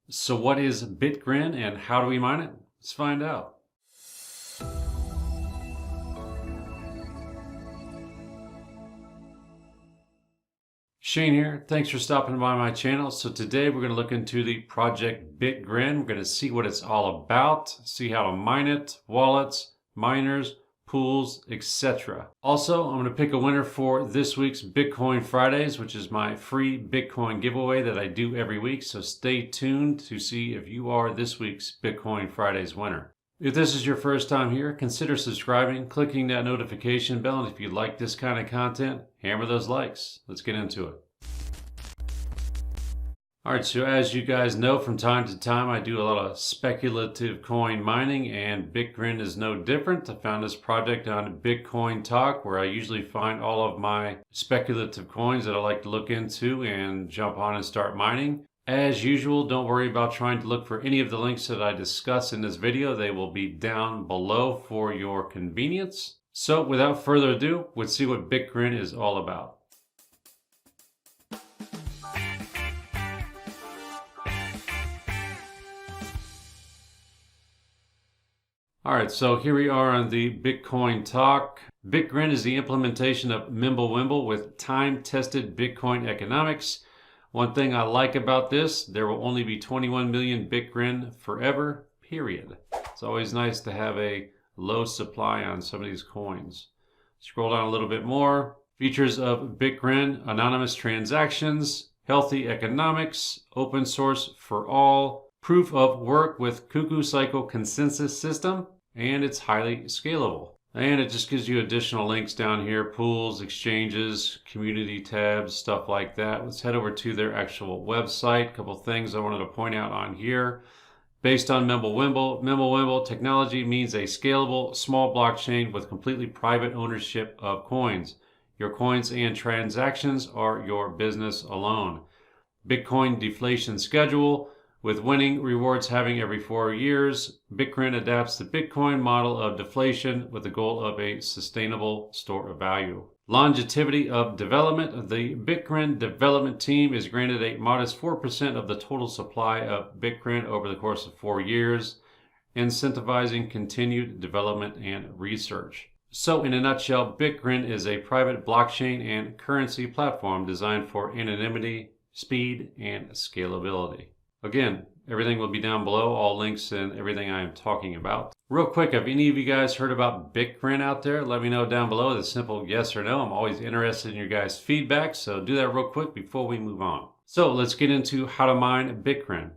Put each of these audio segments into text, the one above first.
So what is Bit Grin and how do we mine it? Let's find out. Shane here. Thanks for stopping by my channel. So today we're going to look into the project Bit Grin. We're going to see what it's all about, see how to mine it, wallets, miners, pools, etc. Also, I'm going to pick a winner for this week's Bitcoin Fridays, which is my free Bitcoin giveaway that I do every week. So stay tuned to see if you are this week's Bitcoin Fridays winner. If this is your first time here, consider subscribing, clicking that notification bell, and if you like this kind of content, hammer those likes. Let's get into it. Alright, so as you guys know, from time to time I do a lot of speculative coin mining, and Bit Grin is no different. I found this project on Bitcoin Talk, where I usually find all of my speculative coins that I like to look into and jump on and start mining. As usual, don't worry about trying to look for any of the links that I discuss in this video. They will be down below for your convenience. So without further ado, let's see what Bit Grin is all about. Alright, so here we are on the Bitcoin Talk. Bit Grin is the implementation of MIMBLE with time-tested Bitcoin economics. One thing I like about this, there will only be 21 million Bit Grin forever, period. It's always nice to have a low supply on some of these coins. Scroll down a little bit more. Features of Bit Grin: anonymous transactions, healthy economics, open source for all, proof of work with cuckoo cycle consensus system, and it's highly scalable. And it just gives you additional links down here, pools, exchanges, community tabs, stuff like that. Let's head over to their actual website. A couple things I wanted to point out on here. Based on MIMBLE technology means a scalable, small blockchain with completely private ownership of coins. Your coins and transactions are your business alone. Bitcoin deflation schedule. With winning rewards having every 4 years, Bit Grin adapts the Bitcoin model of deflation with the goal of a sustainable store of value. Longevity of development. The Bit Grin development team is granted a modest 4% of the total supply of Bit Grin over the course of 4 years, incentivizing continued development and research. So in a nutshell, Bit Grin is a private blockchain and currency platform designed for anonymity, speed, and scalability. Again, everything will be down below, all links and everything I am talking about. Real quick, have any of you guys heard about Bit Grin out there? Let me know down below with a simple yes or no. I'm always interested in your guys' feedback, so do that real quick before we move on. So let's get into how to mine Bit Grin.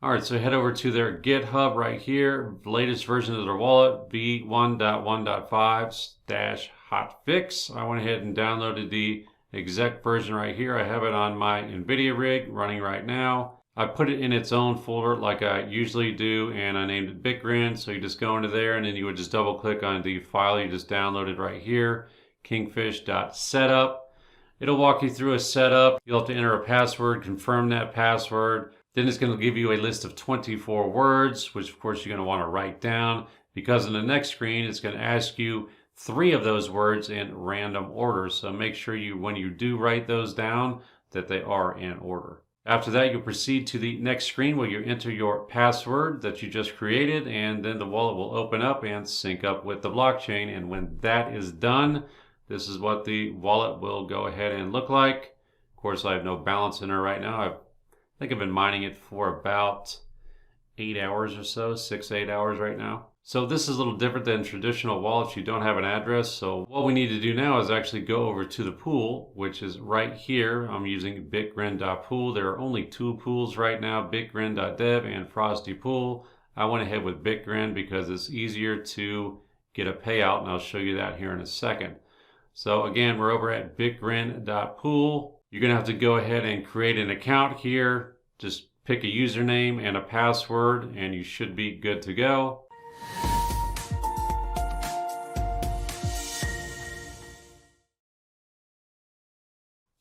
Alright, so head over to their GitHub right here, latest version of their wallet, v1.1.5/hotfix. I went ahead and downloaded the exec version right here. I have it on my NVIDIA rig running right now. I put it in its own folder like I usually do, and I named it Bit Grin. So you just go into there and then you would just double click on the file you just downloaded right here, kingfish.setup. It'll walk you through a setup. You'll have to enter a password, confirm that password. Then it's going to give you a list of 24 words, which of course you're going to want to write down, because in the next screen it's going to ask you 3 of those words in random order. So make sure when you do write those down, that they are in order. After that, you'll proceed to the next screen where you enter your password that you just created, and then the wallet will open up and sync up with the blockchain. And when that is done, this is what the wallet will go ahead and look like. Of course, I have no balance in there right now. I think I've been mining it for about 8 hours or so, 6 to 8 hours right now. So this is a little different than traditional wallets. You don't have an address. So what we need to do now is actually go over to the pool, which is right here. I'm using bitgrin.pool. There are only 2 pools right now, bitgrin.dev and Frosty Pool. I went ahead with Bit Grin because it's easier to get a payout, and I'll show you that here in a second. So again, we're over at bitgrin.pool. You're going to have to go ahead and create an account here. Just pick a username and a password, and you should be good to go.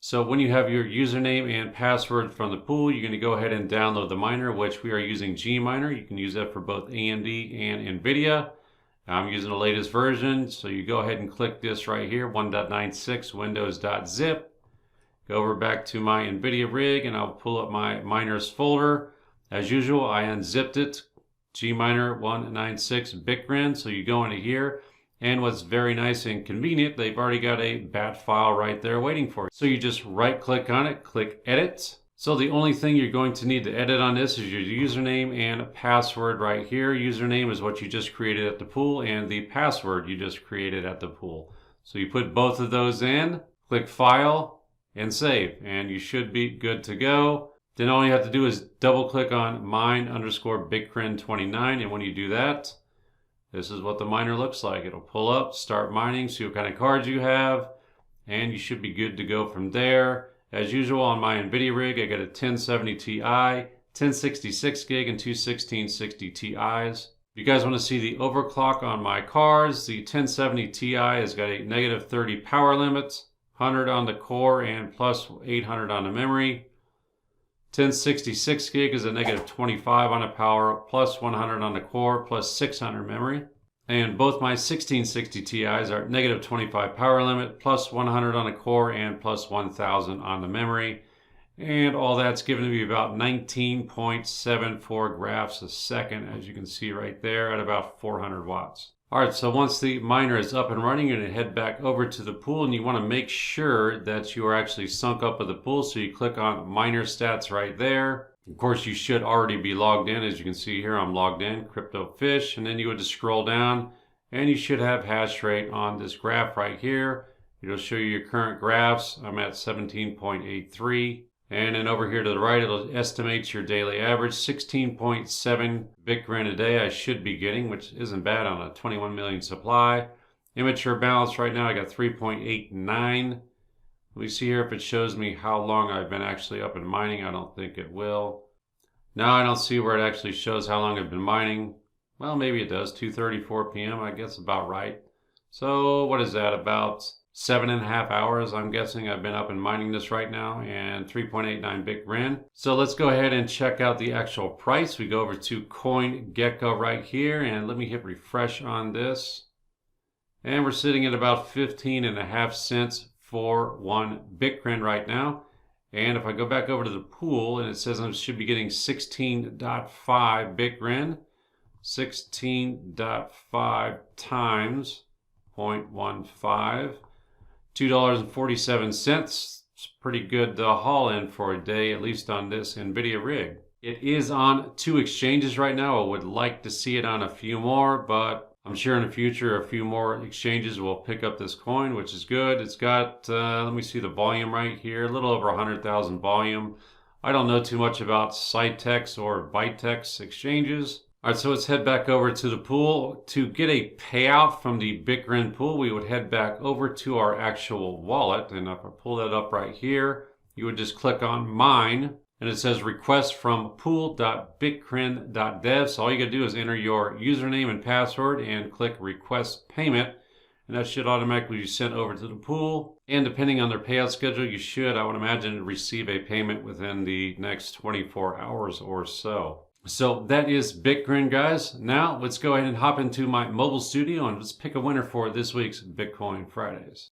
So when you have your username and password from the pool, you're going to go ahead and download the miner, which we are using Gminer. You can use that for both AMD and Nvidia. I'm using the latest version, so you go ahead and click this right here, 1.96 windows.zip. Go over back to my Ndidia rig and I'll pull up my miners folder. As usual, I unzipped it, Gminer 196 Bit Grin. So you go into here, and what's very nice and convenient, they've already got a bat file right there waiting for you. So you just right click on it, click edit. So the only thing you're going to need to edit on this is your username and password right here. Username is what you just created at the pool, and the password you just created at the pool. So you put both of those in, click File, and Save, and you should be good to go. Then all you have to do is double click on mine_bitgrin29, and when you do that, this is what the miner looks like. It'll pull up, start mining, see what kind of cards you have, and you should be good to go from there. As usual, on my Ndidia rig, I got a 1070 Ti, 1066 gig, and two 1660 Ti's. If you guys want to see the overclock on my cards, the 1070 Ti has got a -30 power limit, 100 on the core, and plus 800 on the memory. 1066 gig is a -25 on the power, plus 100 on the core, plus 600 memory. And both my 1660 Ti's are -25 power limit, plus 100 on the core, and plus 1000 on the memory. And all that's giving me about 19.74 graphs a second, as you can see right there, at about 400 watts. All right, so once the miner is up and running, you're going to head back over to the pool, and you want to make sure that you are actually sunk up with the pool. So you click on miner stats right there. Of course, you should already be logged in. As you can see here, I'm logged in, Crypto Fish, and then you would just scroll down, and you should have hash rate on this graph right here. It'll show you your current graphs. I'm at 17.83. And then over here to the right, it'll estimate your daily average, 16.7 Bit Grin a day I should be getting, which isn't bad on a 21 million supply. Immature balance right now, I got 3.89. Let me see here if it shows me how long I've been actually up and mining. I don't think it will. Now I don't see where it actually shows how long I've been mining. Well, maybe it does, 2:34 p.m. I guess about right. So what is that, about 7.5 hours, I'm guessing I've been up and mining this right now, and 3.89 Bit Grin. So let's go ahead and check out the actual price. We go over to CoinGecko right here, and let me hit refresh on this. And we're sitting at about 15.5 cents for 1 Bit Grin right now. And if I go back over to the pool, and it says I should be getting 16.5 Bit Grin, 16.5 times 0.15. $2.47. It's pretty good haul in for a day, at least on this Ndidia rig. It is on 2 exchanges right now. I would like to see it on a few more, but I'm sure in the future a few more exchanges will pick up this coin, which is good. It's got, let me see the volume right here, a little over 100,000 volume. I don't know too much about Cytex or Vitex exchanges. All right, so let's head back over to the pool. To get a payout from the Bit Grin pool, we would head back over to our actual wallet. And if I pull that up right here, you would just click on Mine, and it says request from pool.bitgrin.dev. So all you gotta do is enter your username and password and click request payment. And that should automatically be sent over to the pool. And depending on their payout schedule, you should, I would imagine, receive a payment within the next 24 hours or so. So that is Bit Grin, guys. Now let's go ahead and hop into my mobile studio and let's pick a winner for this week's Bitcoin Fridays.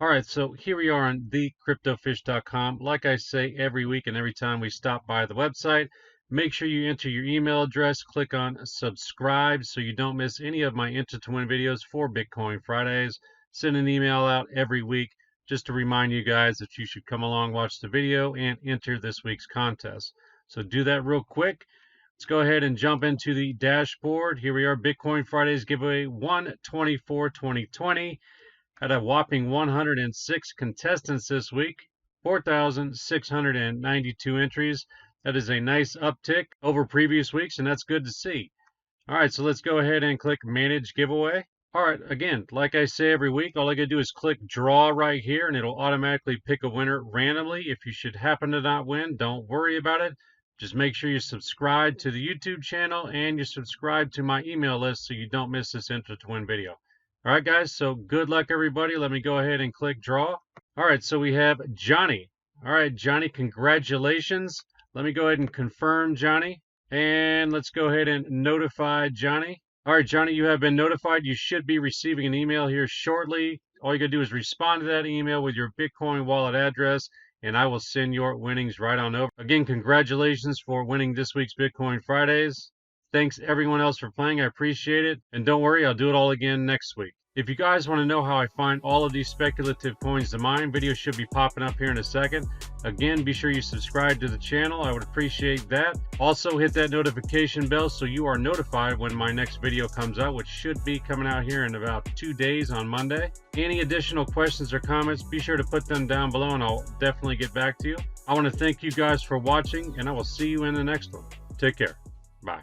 All right, so here we are on thecryptofish.com. Like I say every week and every time we stop by the website, make sure you enter your email address, click on subscribe so you don't miss any of my Enter to Win videos for Bitcoin Fridays. Send an email out every week just to remind you guys that you should come along, watch the video, and enter this week's contest. So do that real quick. Let's go ahead and jump into the dashboard. Here we are, Bitcoin Fridays giveaway 1/24/2020. Had a whopping 106 contestants this week, 4,692 entries. That is a nice uptick over previous weeks, and that's good to see. All right, so let's go ahead and click Manage Giveaway. All right, again, like I say every week, all I gotta do is click Draw right here, and it'll automatically pick a winner randomly. If you should happen to not win, don't worry about it. Just make sure you subscribe to the YouTube channel and you subscribe to my email list so you don't miss this Enter to Win video. All right, guys, so good luck, everybody. Let me go ahead and click draw. All right, so we have Johnny. All right, Johnny, congratulations. Let me go ahead and confirm Johnny. And let's go ahead and notify Johnny. All right, Johnny, you have been notified. You should be receiving an email here shortly. All you gotta do is respond to that email with your Bitcoin wallet address, and I will send your winnings right on over. Again, congratulations for winning this week's Bitcoin Fridays. Thanks everyone else for playing. I appreciate it. And don't worry, I'll do it all again next week. If you guys want to know how I find all of these speculative coins to mine, videos should be popping up here in a second. Again, be sure you subscribe to the channel. I would appreciate that. Also, hit that notification bell so you are notified when my next video comes out, which should be coming out here in about 2 days on Monday. Any additional questions or comments, be sure to put them down below and I'll definitely get back to you. I want to thank you guys for watching, and I will see you in the next one. Take care. Bye.